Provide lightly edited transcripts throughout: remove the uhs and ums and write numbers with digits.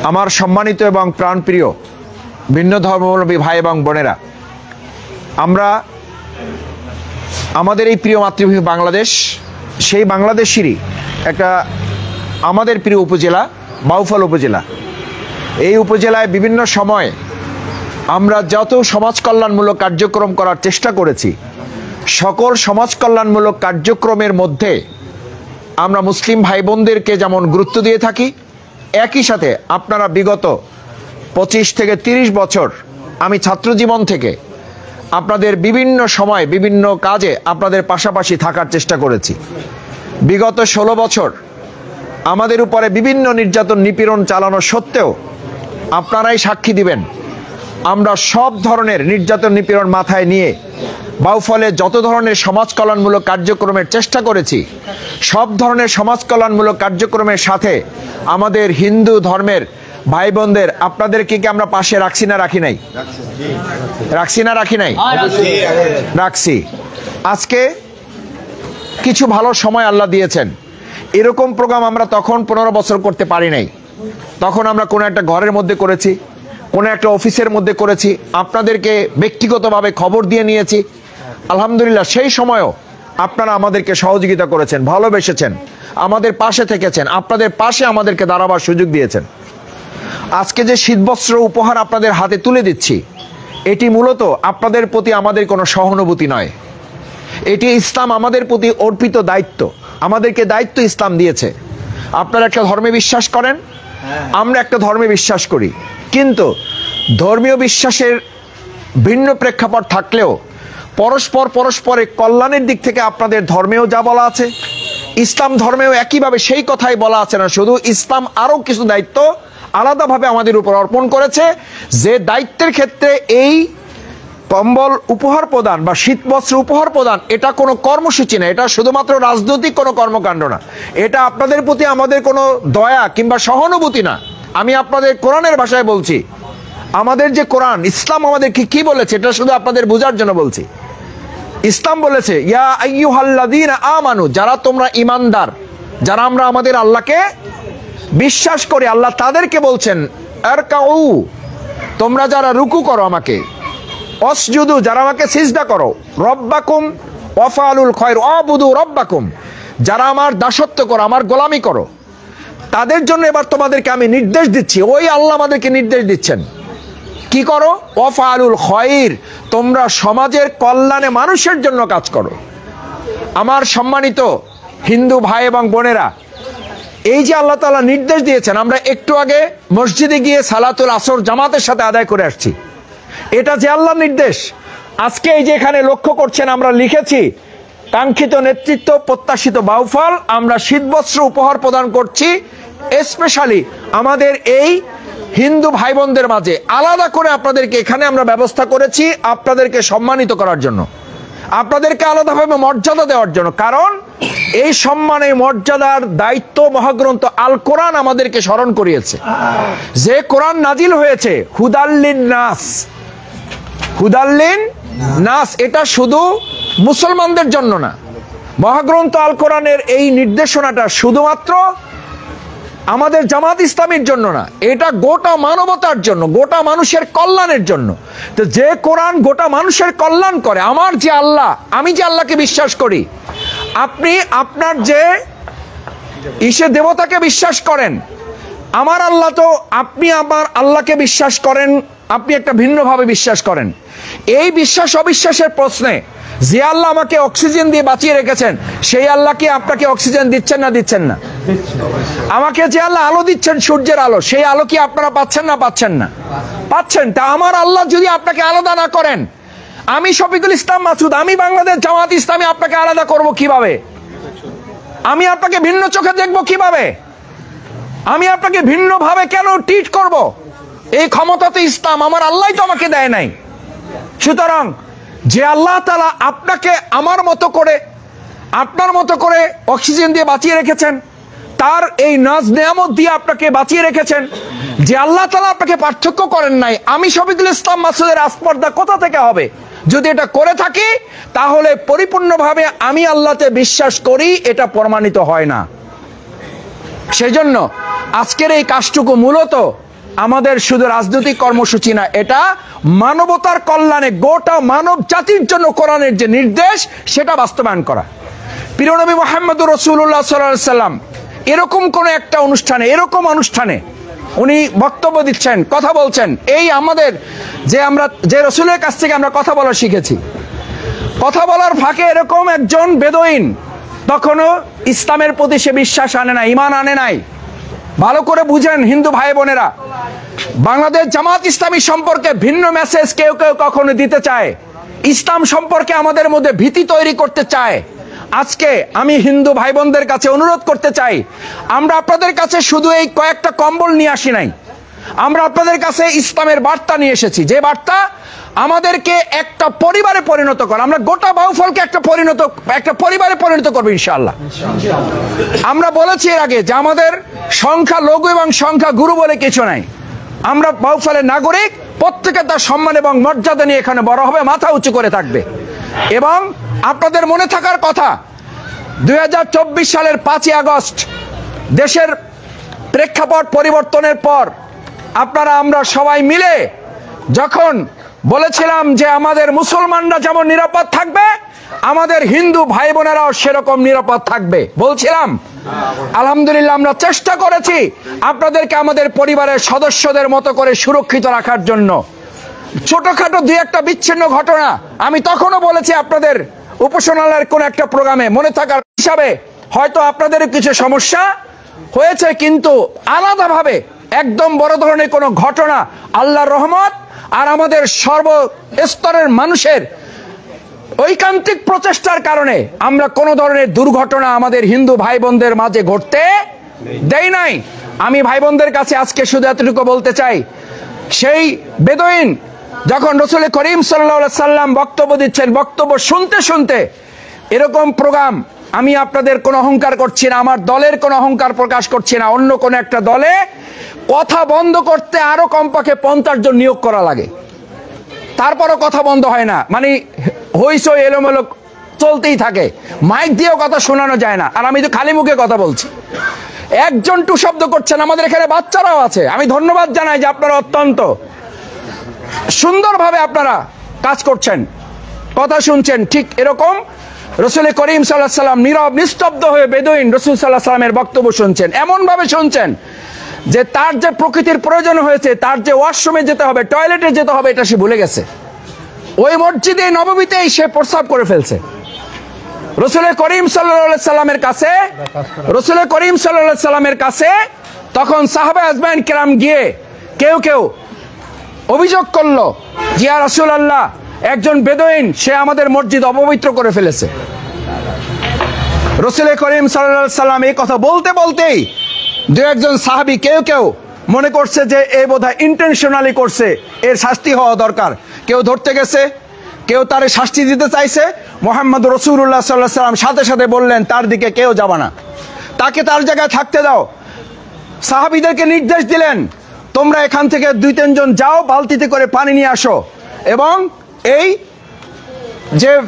আমার সম্মানিত এবং প্রাণপ্রিয় ভিন্ন ধর্মাবলম্বী ভাই এবং বোনেরা, আমরা আমাদের এই প্রিয় মাতৃভূমি বাংলাদেশ, সেই বাংলাদেশেরই একটা আমাদের প্রিয় উপজেলা বাউফল উপজেলা। এই উপজেলায় বিভিন্ন সময় আমরা যত সমাজ কল্যাণমূলক কার্যক্রম করার চেষ্টা করেছি, সকল সমাজ কল্যাণমূলক কার্যক্রমের মধ্যে আমরা মুসলিম ভাই বোনদেরকে যেমন গুরুত্ব দিয়ে থাকি, একই সাথে আপনারা বিগত 25 থেকে 30 বছর আমি ছাত্র জীবন থেকে আপনাদের বিভিন্ন সময় বিভিন্ন কাজে আপনাদের পাশাপাশি থাকার চেষ্টা করেছি। বিগত 16 বছর আমাদের উপরে বিভিন্ন নির্যাতন নিপীড়ন চালানো সত্ত্বেও আপনারাই সাক্ষী দিবেন, আমরা সব ধরনের নির্যাতন নিপীড়ন মাথায় নিয়ে বাউফলে যত ধরনের সমাজ কল্যাণমূলক কার্যক্রমের চেষ্টা করেছি, সব ধরনের সমাজ কল্যাণমূলক কার্যক্রমের সাথে আমাদের হিন্দু ধর্মের ভাই বোনদের আপনাদেরকে কি আমরা পাশে রাখছি না রাখি নাই? রাখছি না রাখি নাই? রাখছি। আজকে কিছু ভালো সময় আল্লাহ দিয়েছেন। এরকম প্রোগ্রাম আমরা তখন 15 বছর করতে পারি নাই। তখন আমরা কোনো একটা ঘরের মধ্যে করেছি, কোনো একটা অফিসের মধ্যে করেছি, আপনাদেরকে ব্যক্তিগতভাবে খবর দিয়ে নিয়েছি। আলহামদুলিল্লাহ, সেই সময়ও আপনারা আমাদেরকে সহযোগিতা করেছেন, ভালোবেসেছেন, আমাদের পাশে থেকেছেন, আপনাদের পাশে আমাদেরকে দাঁড়াবার সুযোগ দিয়েছেন। আজকে যে শীতবস্ত্র উপহার আপনাদের হাতে তুলে দিচ্ছি, এটি মূলত আপনাদের প্রতি আমাদের কোনো সহানুভূতি নয়, এটি ইসলাম আমাদের প্রতি অর্পিত দায়িত্ব। আমাদেরকে দায়িত্ব ইসলাম দিয়েছে। আপনারা একটা ধর্মে বিশ্বাস করেন, আমরা একটা ধর্মে বিশ্বাস করি, কিন্তু ধর্মীয় বিশ্বাসের ভিন্ন প্রেক্ষাপট থাকলেও পরস্পরের কল্যাণের দিক থেকে আপনাদের ধর্মেও যা বলা আছে, ইসলাম ধর্মেও একইভাবে সেই কথাই বলা আছে। না শুধু ইসলাম, আরও কিছু দায়িত্ব আলাদাভাবে আমাদের উপর অর্পণ করেছে, যে দায়িত্বের ক্ষেত্রে এই কম্বল উপহার প্রদান বা শীতবস্ত্র উপহার প্রদান এটা কোনো কর্মসূচি না, এটা শুধুমাত্র রাজনৈতিক কোনো কর্মকাণ্ড না, এটা আপনাদের প্রতি আমাদের কোনো দয়া কিংবা সহানুভূতি না। আমি আপনাদের কোরআনের ভাষায় বলছি, আমাদের যে কোরআন, ইসলাম আমাদেরকে কি বলেছে এটা শুধু আপনাদের বোঝার জন্য বলছি। ইসলাম বলেছে, ইয়া আইয়ুহাল্লাযীনা আমানু, যারা তোমরা ঈমানদার, যারা আমরা আমাদের আল্লাহকে বিশ্বাস করি, আল্লাহ তাদেরকে বলছেন আরকাউ, তোমরা যারা রুকু করো আমাকে, অসজুদু, যারা আমাকে সিজদা করো, রব্বাকুম ওয়াফআলুল খায়র আবুদু রব্বাকুম, যারা আমার দাসত্ব করো, আমার গোলামি করো, তাদের জন্য এবার তোমাদেরকে আমি নির্দেশ দিচ্ছি। ওই আল্লাহ আমাদেরকে নির্দেশ দিচ্ছেন, কি করো? ওয়াফআলুল খায়র, তোমরা সমাজের কল্যাণে মানুষের জন্য কাজ করো। আমার সম্মানিত হিন্দু ভাই এবং বোনেরা, এই যে আল্লাহ তাআলা নির্দেশ দিয়েছেন, আমরা একটু আগে মসজিদে গিয়ে সালাতুল আসর জামাতের সাথে আদায় করে আসছি। এটা যে আল্লাহর নির্দেশ, আজকে এই যে এখানে লক্ষ্য করছেন আমরা লিখেছি, কাঙ্ক্ষিত নেতৃত্ব প্রত্যাশিত বাউফল, আমরা শীতবস্ত্র উপহার প্রদান করছি স্পেশালি আমাদের এই হিন্দু ভাই বোনদের মাঝে। আলাদা করে আপনাদেরকে এখানে আমরা ব্যবস্থা করেছি আপনাদেরকে সম্মানিত করার জন্য, আপনাদেরকে আলাদাভাবে মর্যাদা দেওয়ার জন্য। কারণ এই সম্মান, এই মর্যাদার দায়িত্ব মহাগ্রন্থ আল কোরআন আমাদেরকে স্মরণ করিয়েছে। যে কোরআন নাজিল হয়েছে হুদাল্লিন নাস, হুদাল্লিন নাস, এটা শুধু মুসলমানদের জন্য না। মহাগ্রন্থ আল কোরআনের এই নির্দেশনাটা শুধুমাত্র আমাদের জামাত ইসলামীর জন্য না, এটা গোটা মানবতার জন্য, গোটা মানুষের কল্যাণের জন্য। তো যে কোরআন গোটা মানুষের কল্যাণ করে, আমার যে আল্লাহ, আমি যে আল্লাহকে বিশ্বাস করি, আপনি আপনার যে দেবতাকে বিশ্বাস করেন, আমার আল্লাহ তো, আপনি আমার আল্লাহকে বিশ্বাস করেন, আপনি একটা ভিন্নভাবে বিশ্বাস করেন। এই বিশ্বাস অবিশ্বাসের প্রশ্নে যে আল্লাহ আমাকে অক্সিজেন দিয়ে বাঁচিয়ে রেখেছেন, সেই আল্লাহ কি আপনাকে অক্সিজেন দিচ্ছেন না দিচ্ছেন না? আমাকে যে আল্লাহ আলো দিচ্ছেন, সূর্যের আলো, সেই আলো কি আপনারা পাচ্ছেন না পাচ্ছেন না? পাচ্ছেন। তা আমার আল্লাহ যদি আপনাকে আলাদা না করেন, আমি শফিকুল ইসলাম মাসুদ, আমি বাংলাদেশ জামাত ইসলামী আপনাকে আলাদা করব কিভাবে? আমি আপনাকে ভিন্ন চোখে দেখব কিভাবে? আমি আপনাকে ভিন্নভাবে কেন ট্রিট করব? এই ক্ষমতা তো ইসলাম, আমার আল্লাহ তো আমাকে দেয় নাই। সুতরাং যে আল্লাহ তাআলা আপনাকে আমার মতো করে, আপনার মতো করে অক্সিজেন দিয়ে বাঁচিয়ে রেখেছেন, তার এই নাজ নেয়ামত দিয়ে আপনাকে বাঁচিয়ে রেখেছেন, যে আল্লাহ তাআলা আপনাকে পার্থক্য করেন নাই, আমি শফিকুল ইসলাম মাসুদের আসপর্দা কোথা থেকে হবে? যদি এটা করে থাকি তাহলে পরিপূর্ণভাবে আমি আল্লাহতে বিশ্বাস করি, এটা প্রমাণিত হয় না। সেজন্য আজকের এই কাজটুকু মূলত আমাদের শুধু রাজনৈতিক কর্মসূচি না, এটা মানবতার কল্যাণে গোটা মানব জাতির জন্য কোরআনের যে নির্দেশ সেটা বাস্তবায়ন করা। প্রিয় নবী মুহাম্মদুর রাসূলুল্লাহ সাল্লাল্লাহু আলাইহি সাল্লাম এরকম কোন একটা অনুষ্ঠানে উনি বক্তব্য দিচ্ছেন, কথা বলছেন। এই আমাদের যে রাসূলের কাছ থেকে আমরা কথা বলা শিখেছি, কথা বলার ফাঁকে এরকম একজন বেদুইন, তখনও ইসলামের প্রতি সে বিশ্বাস আনে নাই, ঈমান আনে নাই। ভালো করে বুঝেন হিন্দু ভাই বোনেরা, বাংলাদেশ জামাত ইসলামী সম্পর্কে ভিন্ন মেসেজ কেউ কখনো দিতে চায়, ইসলাম সম্পর্কে আমাদের মধ্যে ভীতি তৈরি করতে চায়। আজকে আমি হিন্দু ভাই বোনদের কাছে অনুরোধ করতে চাই, আমরা আপনাদের কাছে শুধু এই কয়েকটা কম্বল নিয়ে আসি নাই, আমরা আপনাদের কাছে ইসলামের বার্তা নিয়ে এসেছি, যে বার্তা আমাদেরকে একটা পরিবারে পরিণত করে। আমরা গোটা বাউফলকে একটা পরিবারে পরিণত করবো ইনশাআল্লাহ। আমরা বলেছি এর আগে যে আমাদের সংখ্যা লঘু এবং সংখ্যা গুরু বলে কিছু নাই। আমরা বাউফলের নাগরিক, প্রত্যেকে তার সম্মান এবং মর্যাদা নিয়ে এখানে বড় হবে, মাথা উঁচু করে থাকবে। এবং আপনাদের মনে থাকার কথা, 2024 সালের 5ই আগস্ট দেশের প্রেক্ষাপট পরিবর্তনের পর আমরা সবাই মিলে যখন বলেছিলাম যে আমাদের মুসলমানরা যেমন নিরাপদ থাকবে, আমাদের হিন্দু ভাই বোনেরাও সেরকম নিরাপদ থাকবে বলছিলাম। আলহামদুলিল্লাহ আমরা চেষ্টা করেছি আপনাদেরকে আমাদের পরিবারের সদস্যদের মতো করে সুরক্ষিত রাখার জন্য। ছোটখাটো দুই একটা বিচ্ছিন্ন ঘটনা আমি তখনও বলেছি আপনাদের উপাসনালয়ের কোন একটা প্রোগ্রামে, মনে থাকার হিসাবে হয়তো আপনাদের কিছু সমস্যা হয়েছে, কিন্তু আলাদাভাবে একদম বড় ধরনের কোনো ঘটনা আল্লাহর রহমত আর আমাদের সর্বস্তরের মানুষের ঐকান্তিক প্রচেষ্টার কারণে আমরা কোনো ধরনের দুর্ঘটনা আমাদের হিন্দু ভাই বোনদের মাঝে ঘটতে দেই নাই। আমি ভাই বোনদের কাছে আজকে শুধু এতটুকু বলতে চাই, সেই বেদুইন যখন রাসূল করিম সাল্লাল্লাহু আলাইহি সাল্লাম বক্তব্য দিচ্ছেন, বক্তব্য শুনতে শুনতে এরকম প্রোগ্রাম, আমি আপনাদের কোনো অহংকার করছি না, আমার দলের কোনো অহংকার প্রকাশ করছি না, অন্য কোনো একটা দলে কথা বন্ধ করতে আরো কমপক্ষে 50 জন নিয়োগ করা লাগে, তারপরও কথা বন্ধ হয় না। মানে হইচই এলোমেলো চলতেই থাকে, মাইক দিয়েও কথা শোনানো যায় না। আর আমি তো খালি মুখে কথা বলছি, একজন টু শব্দ করছেন। আমাদের এখানে বাচ্চারাও আছে, আমি ধন্যবাদ জানাই যে আপনারা অত্যন্ত সুন্দরভাবে আপনারা কাজ করছেন, কথা শুনছেন। ঠিক এরকম রাসূল করিম সাল্লাল্লাহু আলাইহি সাল্লাম নীরব নিস্তব্ধ হয়ে বেদুইন রাসূল সাল্লাল্লাহু আলাইহি সাল্লামের বক্তব্য শুনছেন, এমন ভাবে শুনছেন যে তার যে প্রকৃতির প্রয়োজন হয়েছে, তার যে ওয়াশরুমে যেতে হবে, টয়লেটে যেতে হবে, এটা সে ভুলে গেছে। ওই মসজিদে নববীতেই সে প্রস্রাব করে ফেলছে। রাসূল করিম সাল্লাল্লাহু আলাইহি সাল্লামের কাছে তখন সাহাবা আজমাইন কেরাম গিয়ে কেউ অভিযোগ করলো, ইয়া রাসূলুল্লাহ, একজন বেদুইন সে আমাদের মসজিদ অপবিত্র করে ফেলেছে। রাসূল করিম সাল্লাল্লাহু আলাইহি সাল্লাম এই কথা বলতেই দু একজন সাহাবী কেউ মনে করছে যে এই বোধহয় ইন্টেনশনালি করছে, এর শাস্তি হওয়া দরকার। কেউ ধরতে গেছে, কেউ তারে শাস্তি দিতে চাইছে। মুহাম্মদ রাসূলুল্লাহ সাল্লাল্লাহু আলাইহি সাল্লাম সাথে বললেন, তার দিকে কেউ যাবে না, তাকে তার জায়গায় থাকতে দাও। সাহাবীদেরকে নির্দেশ দিলেন, তোমরা এখান থেকে 2-3 জন যাও, বালতিতে করে পানি নিয়ে আসো, এবং এই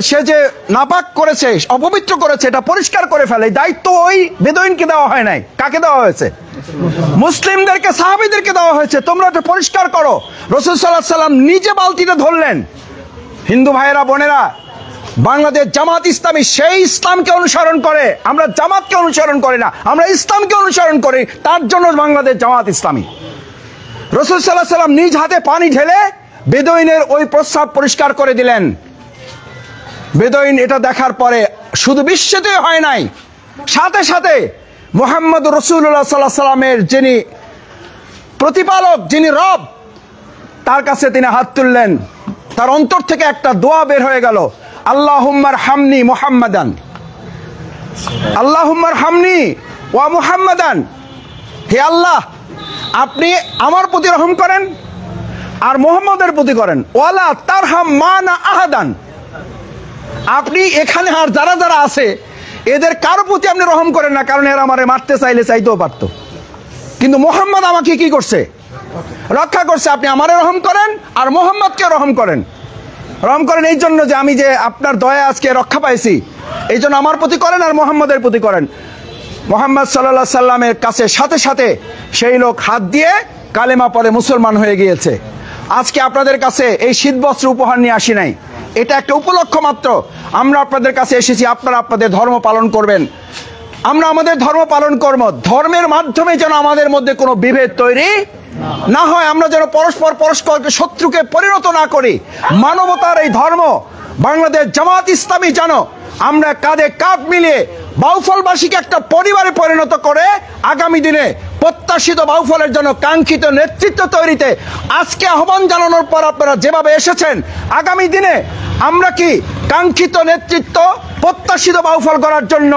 সে যে নাপাক করেছে, অপবিত্র করেছে, এটা পরিষ্কার করে ফেলে। দায়িত্ব ওই বেদুইনকে দেওয়া হয় নাই, কাকে দেওয়া হয়েছে? মুসলিমদেরকে, সাহাবীদেরকে দেওয়া হয়েছে। তোমরা এটা পরিষ্কার করো। রাসূল সাল্লাল্লাহু আলাইহি সাল্লাম নিজে বালতিটা ধরলেন। হিন্দু ভাইয়েরা বোনেরা, বাংলাদেশ জামাত ইসলামী সেই ইসলামকে অনুসরণ করে, আমরা জামাতকে অনুসরণ করি না, আমরা ইসলামকে অনুসরণ করি। তার জন্য বাংলাদেশ জামাত ইসলামী। রাসূল সাল্লাল্লাহু আলাইহি সাল্লাম নিজ হাতে পানি ঢেলে বেদুইনের ওই প্রস্রাব পরিষ্কার করে দিলেন। বেদুইন এটা দেখার পরে শুধু বিস্মিতই হয় নাই, সাথে মুহাম্মদ রাসূলুল্লাহ সাল্লাল্লাহু আলাইহি সাল্লামের যিনি প্রতিপালক, যিনি রব, তার কাছে তিনি হাত তুললেন। তার অন্তর থেকে একটা দোয়া বের হয়ে গেল, আল্লাহুম্মা রহামনি মুহাম্মাদান, আল্লাহুম্মা রহামনি ওয়া মুহাম্মাদান। হে আল্লাহ, আপনি আমার প্রতি রহম করেন আর মুহাম্মদের প্রতি করেন। ওয়ালা তারহাম মানা আহাদান, আপনি এখানে আর যারা আছে এদের কারো প্রতি আপনি রহম করেন না, কারণ এরা আমারে মারতে চাইলে চাইতেও পারতো, কিন্তু মুহাম্মদ আমাকে কি করছে? রক্ষা করছে। আপনি আমারে রহম করেন আর মুহাম্মদকে রহম করেন এই জন্য যে আমি যে আপনার দয়া আজকে রক্ষা পাইছি, এই জন্য আমার প্রতি করেন আর মুহাম্মদের প্রতি করেন। মুহাম্মদ সাল্লাল্লাহু আলাইহি সাল্লামের কাছে সাথে সেই লোক হাত দিয়ে কালেমা পড়ে মুসলমান হয়ে গিয়েছে। আজকে আপনাদের কাছে এই শীতবস্ত্র উপহার নিয়ে আসি নাই, এটা একটা উপলক্ষ মাত্র। আমরা আপনাদের কাছে এসেছি, আপনারা আপনাদের ধর্ম পালন করবেন, আমরা আমাদের ধর্ম পালন করব। ধর্মের মাধ্যমে যেন আমাদের মধ্যে কোনো বিভেদ তৈরি না হয়, আমরা যেন পরস্পরকে শত্রুকে পরিণত না করি। মানবতার এই ধর্ম বাংলাদেশ জামাত ইসলামী যেন আমরা কাঁধে কাঁধ মিলিয়ে বাউফলবাসীকে একটা পরিবারে পরিণত করে আগামী দিনে প্রত্যাশিত বাউফলের জন্য কাঙ্ক্ষিত নেতৃত্ব তৈরিতে আজকে আহ্বান জানানোর পর আপনারা যেভাবে এসেছেন, আগামী দিনে আমরা কি কাঙ্ক্ষিত নেতৃত্ব প্রত্যাশিত বাউফল করার জন্য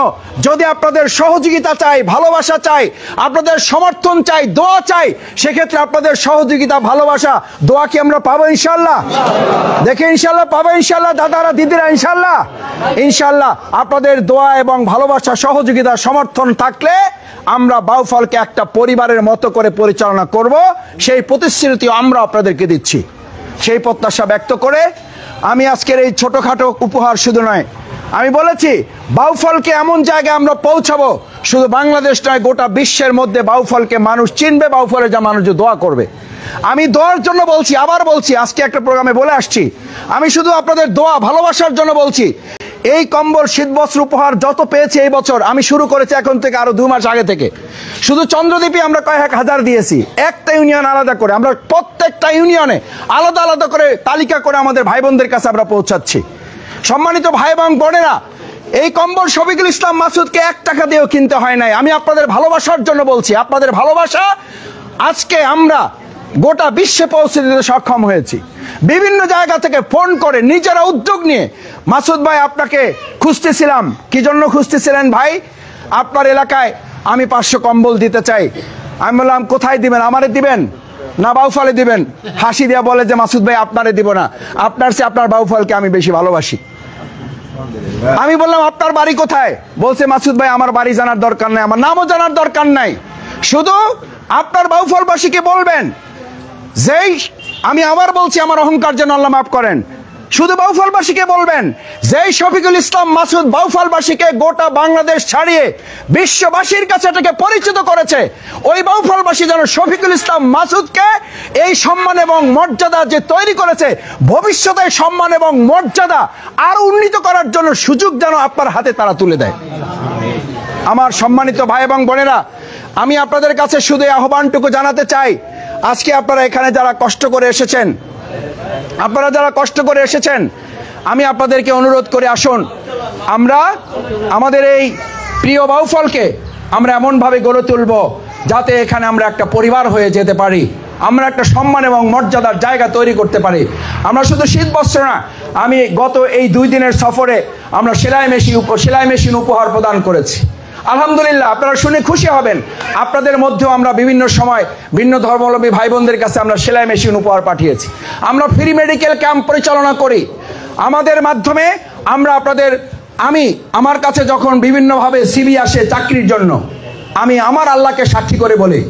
যদি আপনাদের সহযোগিতা চাই, ভালোবাসা চাই, আপনাদের সমর্থন চাই, দোয়া চাই, সেক্ষেত্রে আপনাদের সহযোগিতা, ভালোবাসা, দোয়া কি আমরা পাবো ইনশাল্লাহ? দেখে ইনশাল্লাহ পাবো ইনশাল্লাহ, দাদারা দিদিরা ইনশাল্লাহ। ইনশাল্লাহ আপনাদের দোয়া এবং ভালোবাসা, সহযোগিতা, সমর্থন থাকলে আমরা বাউফলকে একটা পরিবারের মতো করে পরিচালনা করব, সেই প্রতিশ্রুতি আমরা আপনাদেরকে দিচ্ছি। সেই প্রত্যাশা ব্যক্ত করে আমি আজকের এই ছোটখাটো উপহার শুধু নয়, আমি বলেছি বাউফলকে এমন জায়গায় আমরা পৌঁছাবো, শুধু বাংলাদেশ নয় গোটা বিশ্বের মধ্যে বাউফলকে মানুষ চিনবে, বাউফলে যা মানুষ দোয়া করবে। আমি দোয়ার জন্য বলছি, আবার বলছি, আজকে একটা প্রোগ্রামে বলে আসছি, আমি শুধু আপনাদের দোয়া ভালোবাসার জন্য বলছি। এই কম্বল শীতবস্ত্র উপহার যত পেয়েছি এই বছর, আমি শুরু করেছি এখন থেকে আরো 2 মাস আগে থেকে, শুধু চন্দ্রদ্বীপে আমরা কয়েক হাজার দিয়েছি, একটা ইউনিয়ন আলাদা করে, আমরা প্রত্যেকটা ইউনিয়নে আলাদা আলাদা করে তালিকা করে আমাদের ভাই বোনদের কাছে আমরা পৌঁছাচ্ছি। সম্মানিত ভাই এবং বোনেরা, এই কম্বল শফিকুল ইসলাম মাসুদকে 1 টাকা দিয়েও কিনতে হয় নাই। আমি আপনাদের ভালোবাসার জন্য বলছি, আপনাদের ভালোবাসা আজকে আমরা গোটা বিশ্বে পৌঁছে দিতে সক্ষম হয়েছি। বিভিন্ন জায়গা থেকে ফোন করে নিজেরা উদ্যোগ নিয়ে, মাসুদ ভাই আপনাকে খুঁজতেছিলাম, কি জন্য খুঁজতেছিলেন ভাই? আপনার এলাকায় আমি 500 কম্বল দিতে চাই। আমি বললাম কোথায় দিবেন, আমারে দিবেন না বাউফলে দিবেন? হাসি দিয়া বলে যে মাসুদ ভাই আপনারে দিব না, আপনার চেয়ে আপনার বাউফলকে আমি বেশি ভালোবাসি। আমি বললাম আপনার বাড়ি কোথায়? বলছে মাসুদ ভাই আমার বাড়ি জানার দরকার নাই, আমার নামও জানার দরকার নাই, শুধু আপনার বাউফলবাসীকে বলবেন যেই, আমি আবার বলছি আমার অহংকার যেন আল্লাহ মাফ করেন, শুধু বাউফলবাসীকে বলবেন যেই শফিকুল ইসলাম মাসুদ বাউফলবাসীকে গোটা বাংলাদেশ ছাড়িয়ে বিশ্ববাসীর কাছে এটাকে পরিচিত করেছে, ওই বাউফলবাসী যেন শফিকুল ইসলাম মাসুদকে এই সম্মান এবং মর্যাদা যে তৈরি করেছে, ভবিষ্যতে সম্মান এবং মর্যাদা আরো উন্নীত করার জন্য সুযোগ যেন আপনার হাতে তারা তুলে দেয়। আমার সম্মানিত ভাই এবং বোনেরা, আমি আপনাদের কাছে শুধু আহ্বানটুকু জানাতে চাই, আজকে আপনারা এখানে যারা কষ্ট করে এসেছেন, আমি আপনাদেরকে অনুরোধ করে আসুন, আমরা আমাদের এই প্রিয় বাউফলকে আমরা এমনভাবে গড়ে তুলব যাতে এখানে আমরা একটা পরিবার হয়ে যেতে পারি, আমরা একটা সম্মান এবং মর্যাদার জায়গা তৈরি করতে পারি। আমরা শুধু শীতবস্ত্র না, আমি গত এই 2 দিনের সফরে আমরা সেলাই মেশিন উপহার প্রদান করেছি। আলহামদুলিল্লাহ, আপনারা শুনে খুশি হবেন, আপনাদের মধ্যেও আমরা বিভিন্ন সময় ভিন্ন ধর্মাবলম্বী ভাই বোনদের কাছে আমরা সেলাই মেশিন উপহার পাঠিয়েছি। আমরা ফ্রি মেডিকেল ক্যাম্প পরিচালনা করি, আমাদের মাধ্যমে আমরা আমার কাছে যখন বিভিন্নভাবে সিভি আসে চাকরির জন্য, আমি আমার আল্লাহকে সাক্ষী করে বলি,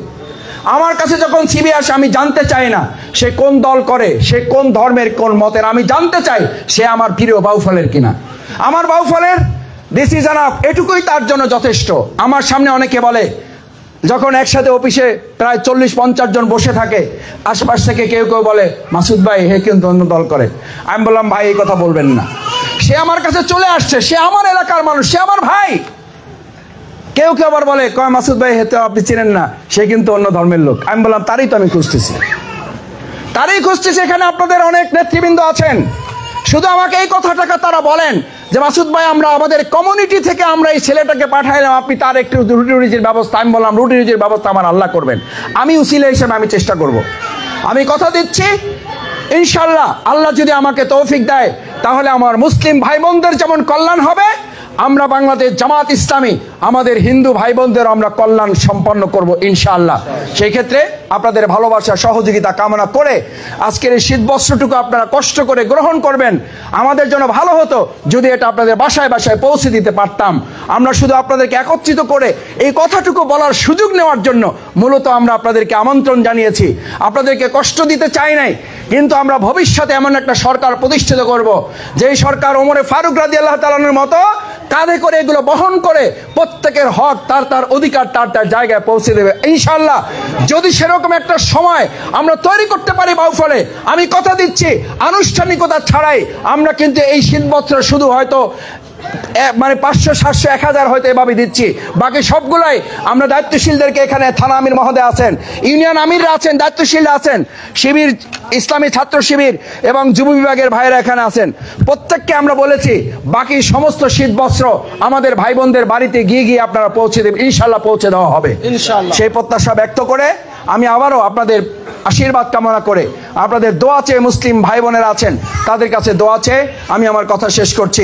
আমার কাছে যখন সিভি আসে আমি জানতে চাই না সে কোন দল করে, সে কোন ধর্মের, কোন মতের, আমি জানতে চাই সে আমার প্রিয় বাউফলের কিনা। আমার বাউফলের দিস ইজ এনাফ, এটুকুই তার জন্য যথেষ্ট। আমার সামনে অনেকে বলে, যখন একসাথে অফিসে প্রায় 40-50 জন বসে থাকে, আশেপাশ থেকে কেউ কেউ বলে মাসুদ ভাই হে কিন্তু অন্য দল করে। আমি বললাম ভাই এই কথা বলবেন না, সে আমার কাছে চলে আসছে, সে আমার এলাকার মানুষ, সে আমার ভাই। কেউ কেউ আবার বলে কয় মাসুদ ভাই হেতে আপনি চিনেন না, সে কিন্তু অন্য ধর্মের লোক। আমি বললাম তারই তো আমি খুঁজতেছি, এখানে আপনাদের অনেক নেতৃবৃন্দ আছেন, শুধু আমাকে এই কথাটাকে তারা বলেন যে মাসুদ ভাই আমরা আমাদের কমিউনিটি থেকে আমরা এই ছেলেটাকে পাঠাইলাম, আপনি তার একটু রুটি রুজির ব্যবস্থা। আমি বললাম রুটি রুজির ব্যবস্থা আমার আল্লাহ করবেন, আমি উসিলা হিসেবে আমি চেষ্টা করব। আমি কথা দিচ্ছি ইনশাল্লাহ আল্লাহ যদি আমাকে তৌফিক দেয়, তাহলে আমার মুসলিম ভাই বোনদের যেমন কল্যাণ হবে, আমরা বাংলাদেশ জামাত ইসলামী আমাদের হিন্দু ভাই বোনদের আমরা কল্যাণ সম্পন্ন করব ইনশাআল্লাহ। সেই ক্ষেত্রে আপনাদের ভালোবাসা সহযোগিতা কামনা করে আজকের এই শীতবস্ত্রটুকু আপনারা কষ্ট করে গ্রহণ করবেন। আমাদের জন্য ভালো হতো যদি এটা আপনাদের বাসায় বাসায় পৌঁছে দিতে পারতাম। আমরা শুধু আপনাদেরকে একত্রিত করে এই কথাটুকু বলার সুযোগ নেওয়ার জন্য মূলত আমরা আপনাদেরকে আমন্ত্রণ জানিয়েছি। আপনাদেরকে কষ্ট দিতে চাই নাই, কিন্তু আমরা ভবিষ্যতে এমন একটা সরকার প্রতিষ্ঠিত করব যেই সরকার ওমরে ফারুক রাদিয়াল্লাহু তাআলার মতো কাঁধে করে এগুলো বহন করে প্রত্যেকের হক তার তার অধিকার তার তার জায়গায় পৌঁছে দেবে ইনশাআল্লাহ। যদি সেরকম একটা সময় আমরা তৈরি করতে পারি বাউফলে, আমি কথা দিচ্ছি আনুষ্ঠানিকতা ছাড়াই আমরা কিন্তু এই শীতবস্ত্র শুধু হয়তো মানে 500, 700, 1000 হয়তো এভাবে দিচ্ছি, বাকি সবগুলাই আমরা দায়িত্বশীলদেরকে, এখানে থানা আমির মহোদয় আছেন, ইউনিয়ন আমিররা আছেন, দায়িত্বশীলরা আছেন, শিবির, ইসলামী ছাত্র শিবির এবং যুব বিভাগের ভাইয়েরা এখানে আছেন, প্রত্যেককে আমরা বলেছি বাকি সমস্ত শীতবস্ত্র আমাদের ভাই বোনদের বাড়িতে গিয়ে গিয়ে আপনারা পৌঁছে দেবেন, ইনশাল্লাহ পৌঁছে দেওয়া হবে ইনশাআল্লাহ। সেই প্রত্যাশা ব্যক্ত করে আমি আবারও আপনাদের আশীর্বাদ কামনা করে, আপনাদের দোয়া চেয়ে মুসলিম ভাই বোনেরা আছেন তাদের কাছে দোয়া চেয়ে আমি আমার কথা শেষ করছি।